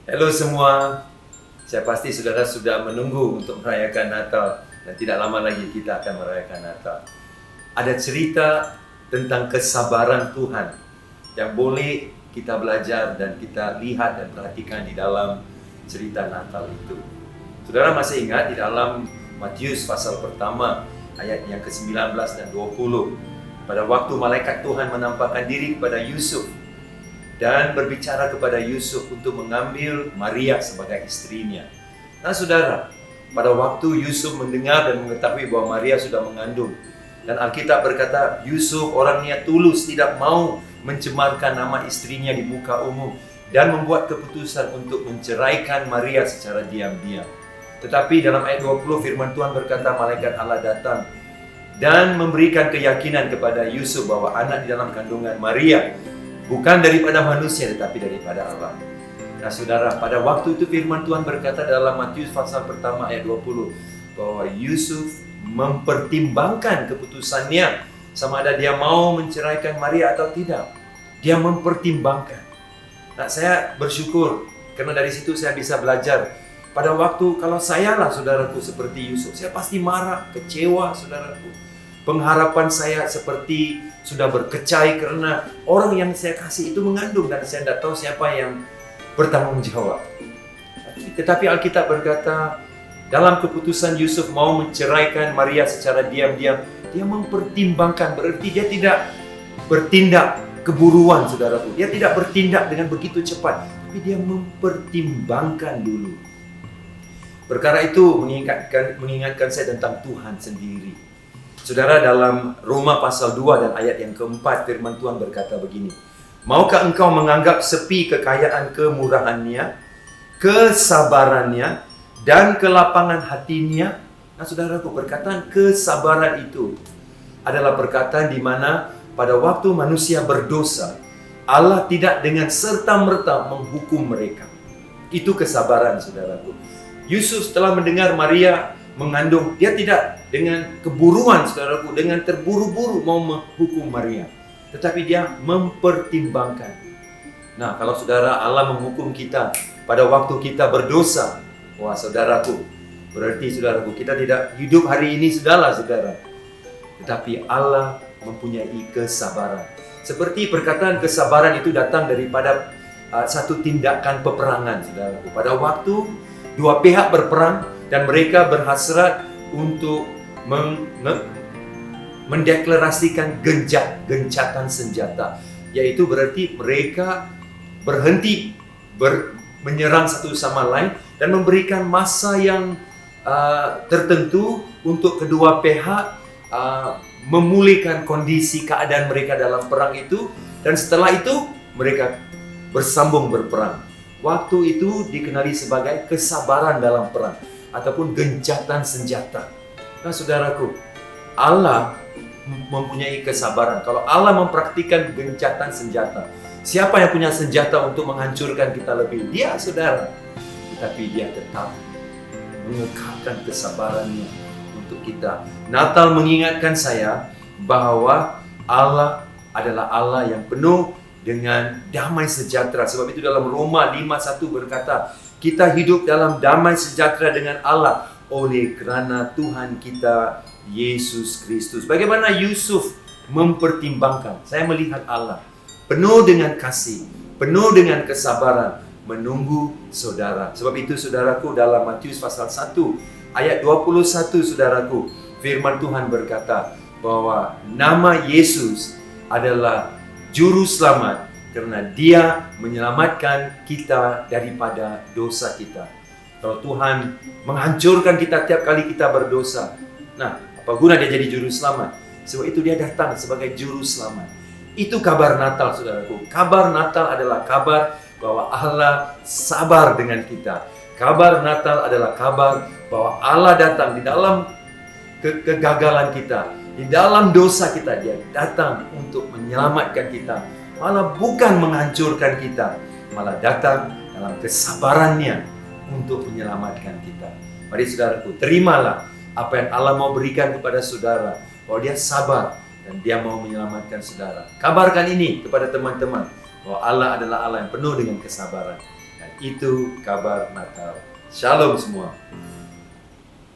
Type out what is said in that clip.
Halo semua, saya pasti saudara sudah menunggu untuk merayakan Natal dan tidak lama lagi kita akan merayakan Natal. Ada cerita tentang kesabaran Tuhan yang boleh kita belajar dan kita lihat dan perhatikan di dalam cerita Natal itu. Saudara masih ingat di dalam Matius pasal pertama ayat yang ke-19 dan 20, pada waktu malaikat Tuhan menampakkan diri kepada Yusuf dan berbicara kepada Yusuf untuk mengambil Maria sebagai istrinya. Nah saudara, pada waktu Yusuf mendengar dan mengetahui bahwa Maria sudah mengandung, dan Alkitab berkata Yusuf orangnya tulus, tidak mau mencemarkan nama istrinya di muka umum, dan membuat keputusan untuk menceraikan Maria secara diam-diam. Tetapi dalam ayat 20 firman Tuhan berkata malaikat Allah datang dan memberikan keyakinan kepada Yusuf bahwa anak di dalam kandungan Maria bukan daripada manusia tetapi daripada Allah. Nah saudara, pada waktu itu firman Tuhan berkata dalam Matius pasal pertama ayat 20 bahwa Yusuf mempertimbangkan keputusannya sama ada dia mau menceraikan Maria atau tidak. Dia mempertimbangkan. Nah saya bersyukur karena dari situ saya bisa belajar. Pada waktu kalau saya lah saudaraku seperti Yusuf, saya pasti marah, kecewa saudaraku. Pengharapan saya seperti sudah berkecai karena orang yang saya kasih itu mengandung dan saya tidak tahu siapa yang bertanggung jawab. Tetapi Alkitab berkata dalam keputusan Yusuf mau menceraikan Maria secara diam-diam, dia mempertimbangkan, berarti dia tidak bertindak keburuan saudaraku. Dia tidak bertindak dengan begitu cepat, tapi dia mempertimbangkan dulu. Perkara itu mengingatkan saya tentang Tuhan sendiri. Saudara, dalam Roma pasal 2 dan ayat yang keempat firman Tuhan berkata begini. Maukah engkau menganggap sepi kekayaan kemurahannya, kesabarannya, dan kelapangan hatinya? Nah saudaraku, perkataan kesabaran itu adalah perkataan di mana pada waktu manusia berdosa, Allah tidak dengan serta-merta menghukum mereka. Itu kesabaran saudaraku. Yusuf setelah mendengar Maria mengandung, dia tidak dengan keburuan saudaraku, dengan terburu-buru mau menghukum Maria, tetapi dia mempertimbangkan. Nah kalau saudara Allah menghukum kita pada waktu kita berdosa, wah saudaraku, berarti saudaraku kita tidak hidup hari ini sudahlah saudara. Tetapi Allah mempunyai kesabaran. Seperti perkataan kesabaran itu datang daripada satu tindakan peperangan saudaraku. Pada waktu dua pihak berperang dan mereka berhasrat untuk mendeklarasikan gencatan senjata, yaitu berarti mereka berhenti menyerang satu sama lain dan memberikan masa yang tertentu untuk kedua pihak memulihkan kondisi keadaan mereka dalam perang itu, dan setelah itu mereka bersambung berperang. Waktu itu dikenali sebagai kesabaran dalam perang ataupun gencatan senjata. Nah saudaraku, Allah mempunyai kesabaran. Kalau Allah mempraktikkan gencatan senjata, siapa yang punya senjata untuk menghancurkan kita lebih? Dia saudara. Tetapi dia tetap mengekalkan kesabarannya untuk kita. Natal mengingatkan saya bahwa Allah adalah Allah yang penuh dengan damai sejahtera. Sebab itu dalam Roma 5:1 berkata, kita hidup dalam damai sejahtera dengan Allah oleh kerana Tuhan kita Yesus Kristus. Bagaimana Yusuf mempertimbangkan? Saya melihat Allah penuh dengan kasih, penuh dengan kesabaran menunggu saudara. Sebab itu saudaraku, dalam Matius pasal 1 ayat 21 saudaraku, firman Tuhan berkata bahwa nama Yesus adalah Juru Selamat karena dia menyelamatkan kita daripada dosa kita. Kalau Tuhan menghancurkan kita tiap kali kita berdosa, nah apa guna dia jadi Juru Selamat? Sebab itu dia datang sebagai Juru Selamat. Itu kabar Natal saudaraku. Kabar Natal adalah kabar bahwa Allah sabar dengan kita. Kabar Natal adalah kabar bahwa Allah datang di dalam kegagalan kita, di dalam dosa kita, dia datang untuk menyelamatkan kita. Malah bukan menghancurkan kita, malah datang dalam kesabarannya untuk menyelamatkan kita. Mari saudaraku, terimalah apa yang Allah mau berikan kepada saudara, bahwa dia sabar dan dia mau menyelamatkan saudara. Kabarkan ini kepada teman-teman, bahwa Allah adalah Allah yang penuh dengan kesabaran. Dan Itu kabar Natal. Shalom semua.